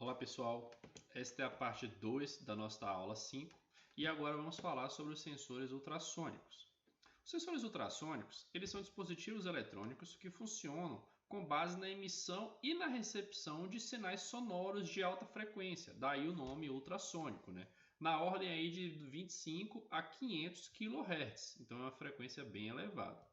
Olá pessoal, esta é a parte 2 da nossa aula 5 e agora vamos falar sobre os sensores ultrassônicos. Os sensores ultrassônicos, eles são dispositivos eletrônicos que funcionam com base na emissão e na recepção de sinais sonoros de alta frequência, daí o nome ultrassônico, né? Na ordem aí de 25 a 500 kHz, então é uma frequência bem elevada.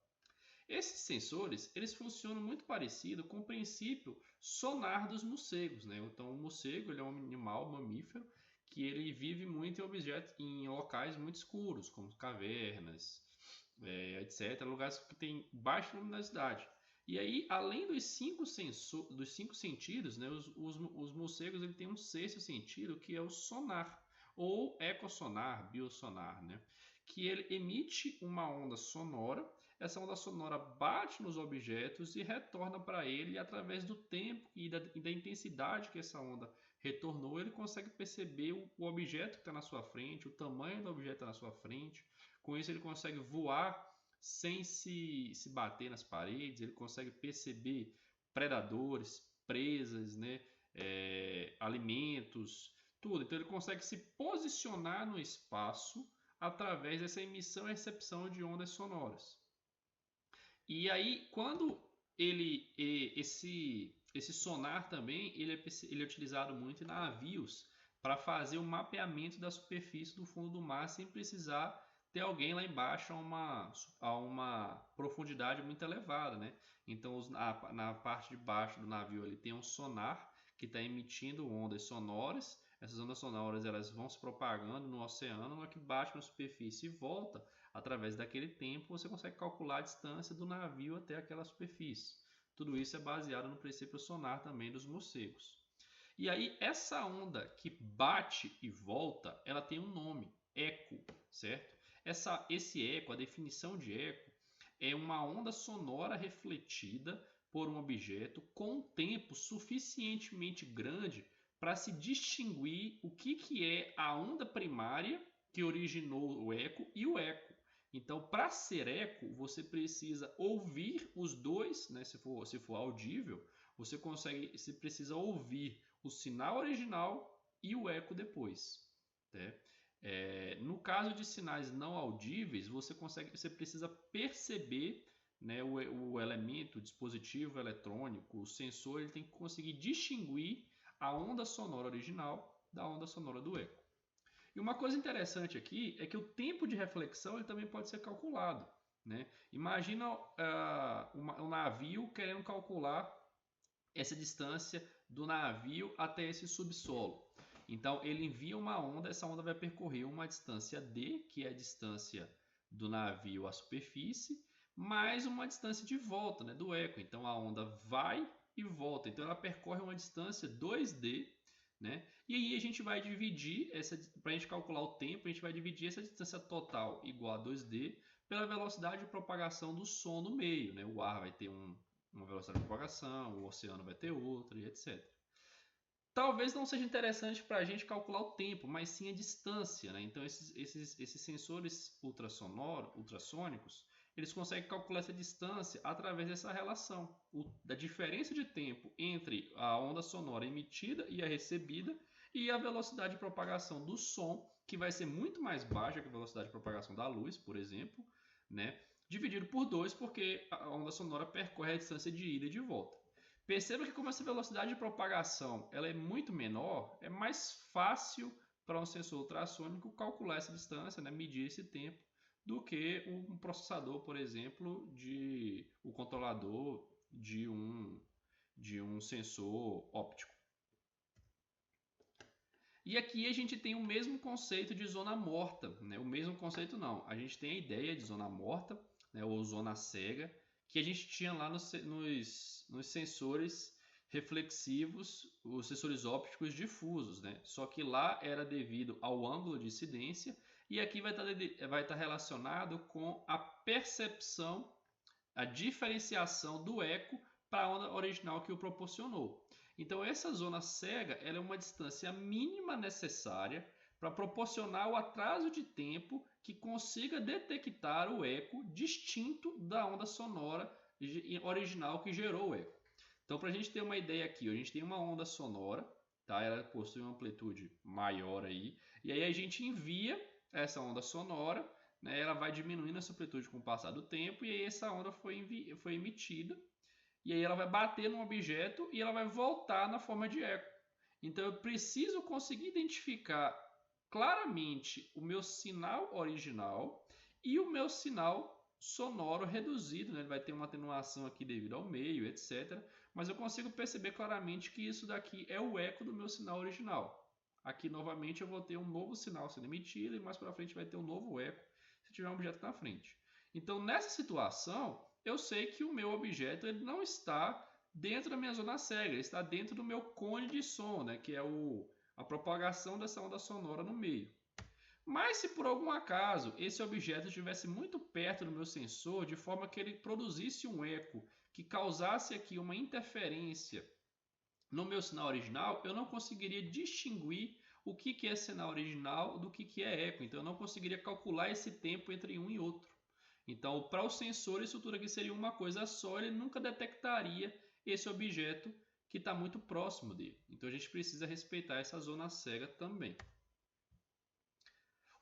Esses sensores, eles funcionam muito parecido com o princípio sonar dos morcegos, né? Então, o morcego, ele é um animal mamífero que ele vive muito em objetos, em locais muito escuros, como cavernas, etc., lugares que têm baixa luminosidade. E aí, além dos cinco sentidos, né, os morcegos ele têm um sexto sentido que é o sonar, ou ecossonar, biosonar, né, que ele emite uma onda sonora. Essa onda sonora bate nos objetos e retorna para ele através do tempo e da intensidade que essa onda retornou. Ele consegue perceber o objeto que está na sua frente, o tamanho do objeto que está na sua frente. Com isso, ele consegue voar sem se bater nas paredes, ele consegue perceber predadores, presas, né? Alimentos, tudo. Então, ele consegue se posicionar no espaço através dessa emissão e recepção de ondas sonoras. E aí, quando esse sonar também ele é utilizado muito em navios para fazer o mapeamento da superfície do fundo do mar sem precisar ter alguém lá embaixo a uma profundidade muito elevada, né? Então, na parte de baixo do navio ele tem um sonar que está emitindo ondas sonoras. Essas ondas sonoras elas vão se propagando no oceano, na que bate na superfície e volta. Através daquele tempo, você consegue calcular a distância do navio até aquela superfície. Tudo isso é baseado no princípio sonar também dos morcegos. E aí, essa onda que bate e volta, ela tem um nome, eco, certo? Esse eco, a definição de eco, é uma onda sonora refletida por um objeto com um tempo suficientemente grande para se distinguir o que é a onda primária que originou o eco e o eco. Então, para ser eco, você precisa ouvir os dois, né? Se for audível, você precisa ouvir o sinal original e o eco depois. Né? No caso de sinais não audíveis, você precisa perceber, né, o elemento, o dispositivo eletrônico, o sensor, ele tem que conseguir distinguir a onda sonora original da onda sonora do eco. E uma coisa interessante aqui é que o tempo de reflexão ele também pode ser calculado. Né? Imagina um navio querendo calcular essa distância do navio até esse subsolo. Então ele envia uma onda, essa onda vai percorrer uma distância d, que é a distância do navio à superfície, mais uma distância de volta, né, do eco. Então a onda vai e volta. Então ela percorre uma distância 2d, né? E aí a gente vai dividir para a gente calcular o tempo, a gente vai dividir essa distância total igual a 2d pela velocidade de propagação do som no meio, né? O ar vai ter uma velocidade de propagação, o oceano vai ter outra, e etc. Talvez não seja interessante para a gente calcular o tempo, mas sim a distância. Né? Então, esses sensores ultrassônicos, eles conseguem calcular essa distância através dessa relação, da diferença de tempo entre a onda sonora emitida e a recebida e a velocidade de propagação do som, que vai ser muito mais baixa que a velocidade de propagação da luz, por exemplo, né? Dividido por 2, porque a onda sonora percorre a distância de ida e de volta. Perceba que como essa velocidade de propagação ela é muito menor, é mais fácil para um sensor ultrassônico calcular essa distância, né, medir esse tempo, do que um processador, por exemplo, o controlador de um sensor óptico. E aqui a gente tem o mesmo conceito de zona morta, né? O mesmo conceito não, a gente tem a ideia de zona morta, né, ou zona cega, que a gente tinha lá nos sensores reflexivos, os sensores ópticos difusos, né? Só que lá era devido ao ângulo de incidência e aqui vai estar relacionado com a percepção, a diferenciação do eco para a onda original que o proporcionou. Então essa zona cega ela é uma distância mínima necessária para proporcionar o atraso de tempo que consiga detectar o eco distinto da onda sonora original que gerou o eco. Então, para a gente ter uma ideia aqui, a gente tem uma onda sonora, tá? Ela possui uma amplitude maior aí, e aí a gente envia essa onda sonora, né? Ela vai diminuindo essa amplitude com o passar do tempo, e aí essa onda foi emitida, e aí ela vai bater num objeto e ela vai voltar na forma de eco. Então eu preciso conseguir identificar claramente o meu sinal original e o meu sinal sonoro reduzido, né? Ele vai ter uma atenuação aqui devido ao meio, etc. Mas eu consigo perceber claramente que isso daqui é o eco do meu sinal original. Aqui novamente eu vou ter um novo sinal sendo emitido e mais para frente vai ter um novo eco se tiver um objeto na frente. Então nessa situação eu sei que o meu objeto ele não está dentro da minha zona cega, ele está dentro do meu cone de som, né? Que é a propagação dessa onda sonora no meio. Mas se por algum acaso esse objeto estivesse muito perto do meu sensor, de forma que ele produzisse um eco que causasse aqui uma interferência no meu sinal original, eu não conseguiria distinguir o que é sinal original do que é eco. Então eu não conseguiria calcular esse tempo entre um e outro. Então, para o sensor, isso tudo aqui seria uma coisa só, ele nunca detectaria esse objeto que está muito próximo dele. Então a gente precisa respeitar essa zona cega também.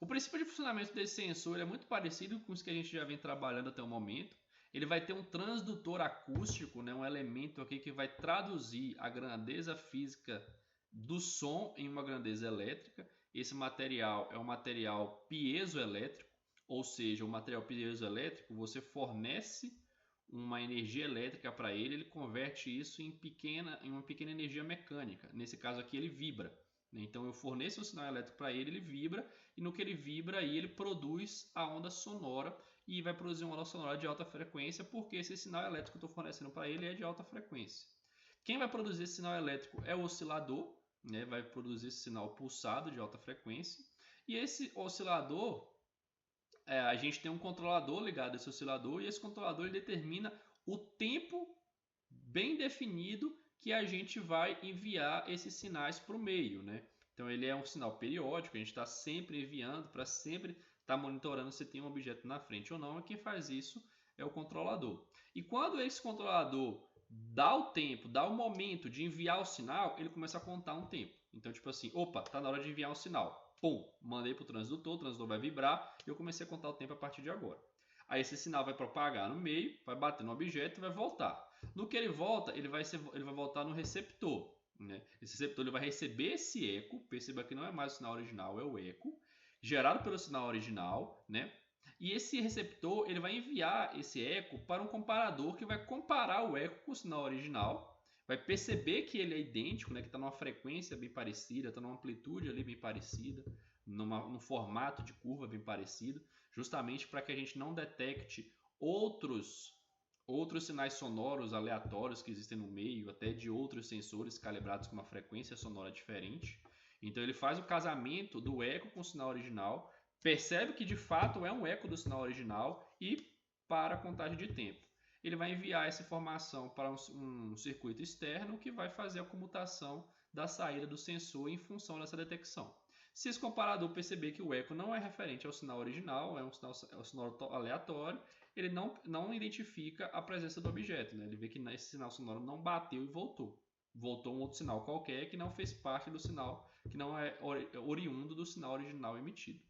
O princípio de funcionamento desse sensor é muito parecido com os que a gente já vem trabalhando até o momento. Ele vai ter um transdutor acústico, né, um elemento aqui que vai traduzir a grandeza física do som em uma grandeza elétrica. Esse material é um material piezoelétrico, ou seja, o material piezoelétrico você fornece uma energia elétrica para ele, ele converte isso em uma pequena energia mecânica. Nesse caso aqui ele vibra. Então eu forneço um sinal elétrico para ele, ele vibra, e no que ele vibra aí ele produz a onda sonora e vai produzir uma onda sonora de alta frequência porque esse sinal elétrico que eu estou fornecendo para ele é de alta frequência. Quem vai produzir esse sinal elétrico é o oscilador, né? Vai produzir esse sinal pulsado de alta frequência, e esse oscilador, a gente tem um controlador ligado a esse oscilador, e esse controlador ele determina o tempo bem definido que a gente vai enviar esses sinais para o meio, né? Então ele é um sinal periódico, a gente está sempre enviando para sempre estar monitorando se tem um objeto na frente ou não, e quem faz isso é o controlador. E quando esse controlador dá o tempo, dá o momento de enviar o sinal, ele começa a contar um tempo. Então tipo assim, opa, está na hora de enviar um sinal. Pum, mandei para o transdutor vai vibrar e eu comecei a contar o tempo a partir de agora. Aí esse sinal vai propagar no meio, vai bater no objeto e vai voltar. No que ele volta, ele vai voltar no receptor. Né? Esse receptor ele vai receber esse eco, perceba que não é mais o sinal original, é o eco, gerado pelo sinal original, né? E esse receptor ele vai enviar esse eco para um comparador que vai comparar o eco com o sinal original, vai perceber que ele é idêntico, né? Que está numa frequência bem parecida, está numa amplitude ali bem parecida, num formato de curva bem parecido, justamente para que a gente não detecte outros sinais sonoros aleatórios que existem no meio, até de outros sensores calibrados com uma frequência sonora diferente. Então ele faz o casamento do eco com o sinal original, percebe que de fato é um eco do sinal original e para a contagem de tempo. Ele vai enviar essa informação para um circuito externo que vai fazer a comutação da saída do sensor em função dessa detecção. Se esse comparador perceber que o eco não é referente ao sinal original, é um sinal aleatório, ele não identifica a presença do objeto. Né? Ele vê que esse sinal sonoro não bateu e voltou. Voltou um outro sinal qualquer que não fez parte do sinal, que não é oriundo do sinal original emitido.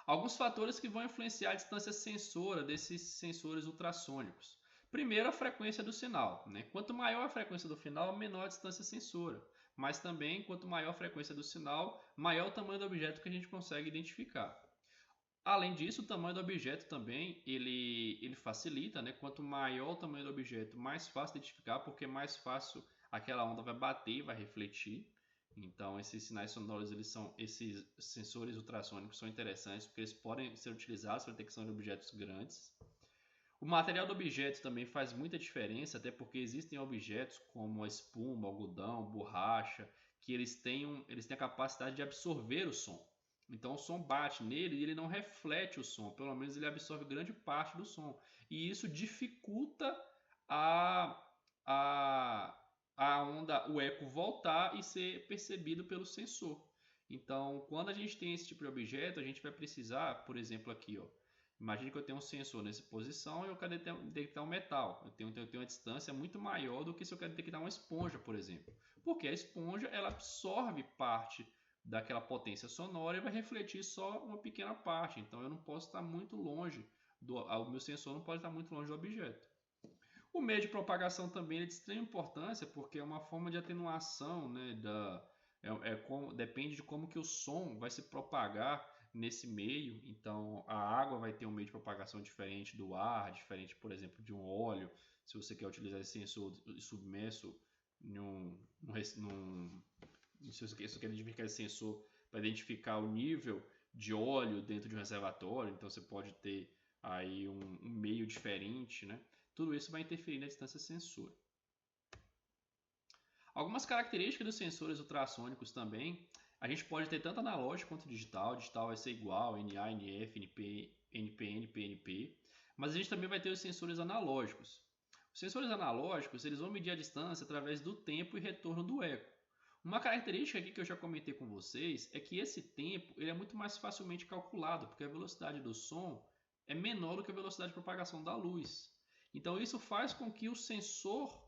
Alguns fatores que vão influenciar a distância sensora desses sensores ultrassônicos. Primeiro, a frequência do sinal. Né? Quanto maior a frequência do sinal, menor a distância sensora. Mas também, quanto maior a frequência do sinal, maior o tamanho do objeto que a gente consegue identificar. Além disso, o tamanho do objeto também ele facilita, né? Quanto maior o tamanho do objeto, mais fácil identificar, porque mais fácil aquela onda vai bater e vai refletir. Então, esses sinais sonoros, esses sensores ultrassônicos são interessantes porque eles podem ser utilizados para detecção de objetos grandes. O material do objeto também faz muita diferença, até porque existem objetos como a espuma, algodão, borracha, que eles têm a capacidade de absorver o som. Então o som bate nele e ele não reflete o som, pelo menos ele absorve grande parte do som. E isso dificulta a onda, o eco voltar e ser percebido pelo sensor. Então, quando a gente tem esse tipo de objeto, a gente vai precisar, por exemplo, aqui, ó, Imagine que eu tenho um sensor nessa posição e eu quero detectar um metal. Eu tenho uma distância muito maior do que se eu quero detectar uma esponja, por exemplo. Porque a esponja ela absorve parte daquela potência sonora e vai refletir só uma pequena parte. Então eu não posso estar muito longe, o meu sensor não pode estar muito longe do objeto. O meio de propagação também é de extrema importância porque é uma forma de atenuação, né, depende de como que o som vai se propagar nesse meio. Então a água vai ter um meio de propagação diferente do ar, diferente, por exemplo, de um óleo. Se você quer utilizar esse sensor submerso se você quer identificar esse sensor para identificar o nível de óleo dentro de um reservatório, então você pode ter aí um meio diferente, né? Tudo isso vai interferir na distância sensor. Algumas características dos sensores ultrassônicos também, a gente pode ter tanto analógico quanto digital. Digital vai ser igual, NA, NF, NP, NPN, PNP. Mas a gente também vai ter os sensores analógicos. Os sensores analógicos eles vão medir a distância através do tempo e retorno do eco. Uma característica aqui que eu já comentei com vocês é que esse tempo ele é muito mais facilmente calculado, porque a velocidade do som é menor do que a velocidade de propagação da luz. Então isso faz com que o sensor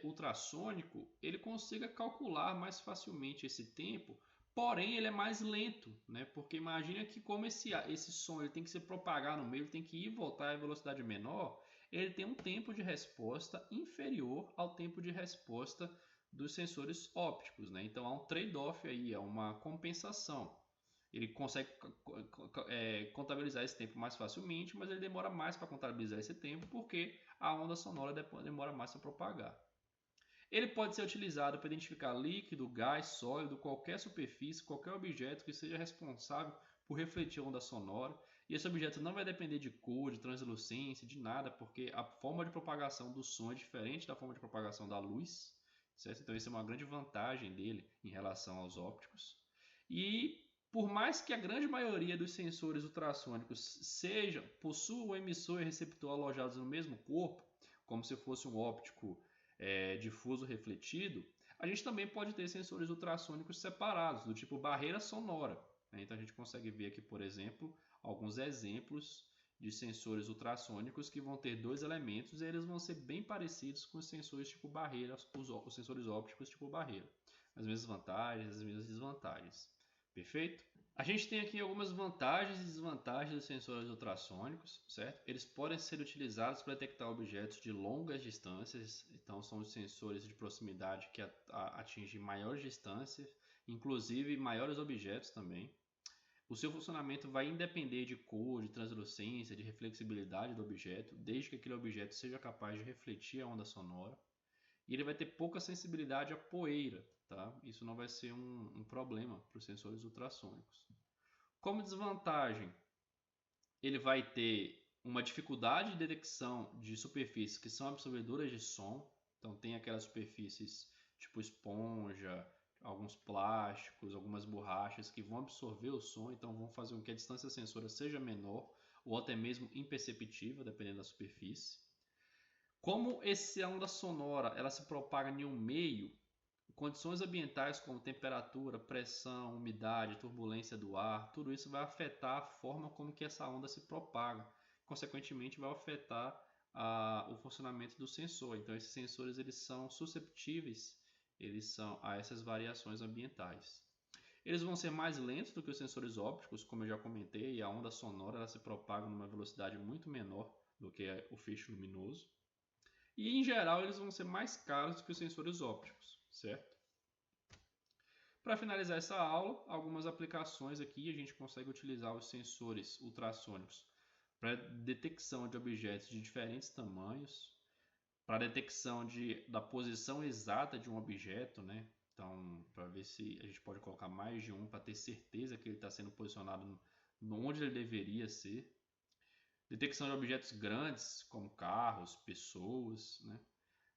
ultrassônico ele consiga calcular mais facilmente esse tempo, porém ele é mais lento, né? Porque imagina que como esse som ele tem que se propagar no meio, ele tem que ir e voltar a velocidade menor, ele tem um tempo de resposta inferior ao tempo de resposta dos sensores ópticos, né? Então há um trade-off aí, é uma compensação. Ele consegue contabilizar esse tempo mais facilmente, mas ele demora mais para contabilizar esse tempo porque a onda sonora demora mais para propagar. Ele pode ser utilizado para identificar líquido, gás, sólido, qualquer superfície, qualquer objeto que seja responsável por refletir a onda sonora. E esse objeto não vai depender de cor, de translucência, de nada, porque a forma de propagação do som é diferente da forma de propagação da luz. Certo? Então, isso é uma grande vantagem dele em relação aos ópticos. E por mais que a grande maioria dos sensores ultrassônicos possuam um emissor e receptor alojados no mesmo corpo, como se fosse um óptico difuso refletido, a gente também pode ter sensores ultrassônicos separados, do tipo barreira sonora. Né? Então a gente consegue ver aqui, por exemplo, alguns exemplos de sensores ultrassônicos que vão ter dois elementos e eles vão ser bem parecidos com os sensores tipo barreira, os sensores ópticos tipo barreira. As mesmas vantagens, as mesmas desvantagens. Perfeito? A gente tem aqui algumas vantagens e desvantagens dos sensores ultrassônicos, certo? Eles podem ser utilizados para detectar objetos de longas distâncias, então são os sensores de proximidade que atingem maiores distâncias, inclusive maiores objetos também. O seu funcionamento vai independer de cor, de translucência, de reflexibilidade do objeto, desde que aquele objeto seja capaz de refletir a onda sonora. E ele vai ter pouca sensibilidade à poeira, tá? Isso não vai ser um problema para os sensores ultrassônicos. Como desvantagem, ele vai ter uma dificuldade de detecção de superfícies que são absorvedoras de som. Então tem aquelas superfícies tipo esponja, alguns plásticos, algumas borrachas que vão absorver o som, então vão fazer com que a distância sensora seja menor ou até mesmo imperceptível, dependendo da superfície. Como essa onda sonora ela se propaga em um meio, condições ambientais como temperatura, pressão, umidade, turbulência do ar, tudo isso vai afetar a forma como que essa onda se propaga. Consequentemente, vai afetar o funcionamento do sensor. Então, esses sensores eles são susceptíveis a essas variações ambientais. Eles vão ser mais lentos do que os sensores ópticos, como eu já comentei, e a onda sonora ela se propaga numa velocidade muito menor do que o feixe luminoso. E em geral eles vão ser mais caros do que os sensores ópticos, certo? Para finalizar essa aula, algumas aplicações aqui a gente consegue utilizar os sensores ultrassônicos para detecção de objetos de diferentes tamanhos, para detecção da posição exata de um objeto, né? Então, para ver se a gente pode colocar mais de um para ter certeza que ele está sendo posicionado onde ele deveria ser. Detecção de objetos grandes, como carros, pessoas, né?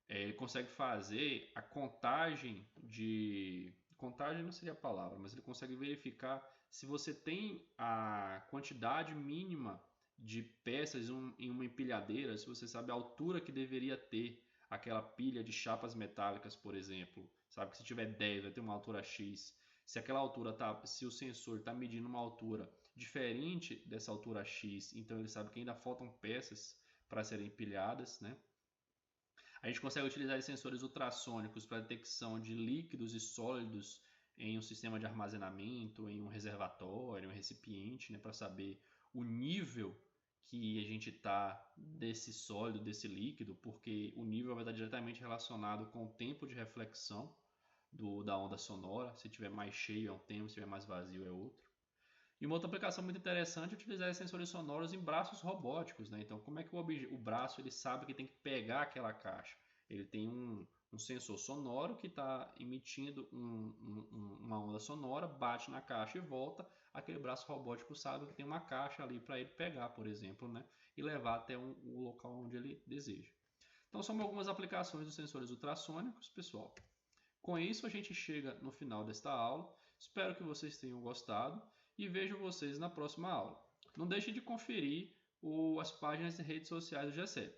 Ele consegue fazer a contagem de... Contagem não seria a palavra, mas ele consegue verificar se você tem a quantidade mínima de peças em uma empilhadeira, se você sabe a altura que deveria ter aquela pilha de chapas metálicas, por exemplo. Sabe que se tiver 10 vai ter uma altura X. Se aquela altura se o sensor está medindo uma altura diferente dessa altura X, então ele sabe que ainda faltam peças para serem empilhadas, né? A gente consegue utilizar sensores ultrassônicos para detecção de líquidos e sólidos em um sistema de armazenamento, em um reservatório, um recipiente, né, para saber o nível que a gente está desse sólido, desse líquido, porque o nível vai estar diretamente relacionado com o tempo de reflexão da onda sonora. Se tiver mais cheio é um tempo, se tiver mais vazio é outro. E uma outra aplicação muito interessante é utilizar sensores sonoros em braços robóticos, né? Então, como é que o braço ele sabe que tem que pegar aquela caixa? Ele tem um sensor sonoro que está emitindo uma onda sonora, bate na caixa e volta. Aquele braço robótico sabe que tem uma caixa ali para ele pegar, por exemplo, né? E levar até o local onde ele deseja. Então, são algumas aplicações dos sensores ultrassônicos, pessoal. Com isso, a gente chega no final desta aula. Espero que vocês tenham gostado e vejo vocês na próxima aula. Não deixe de conferir as páginas e redes sociais do GCEP.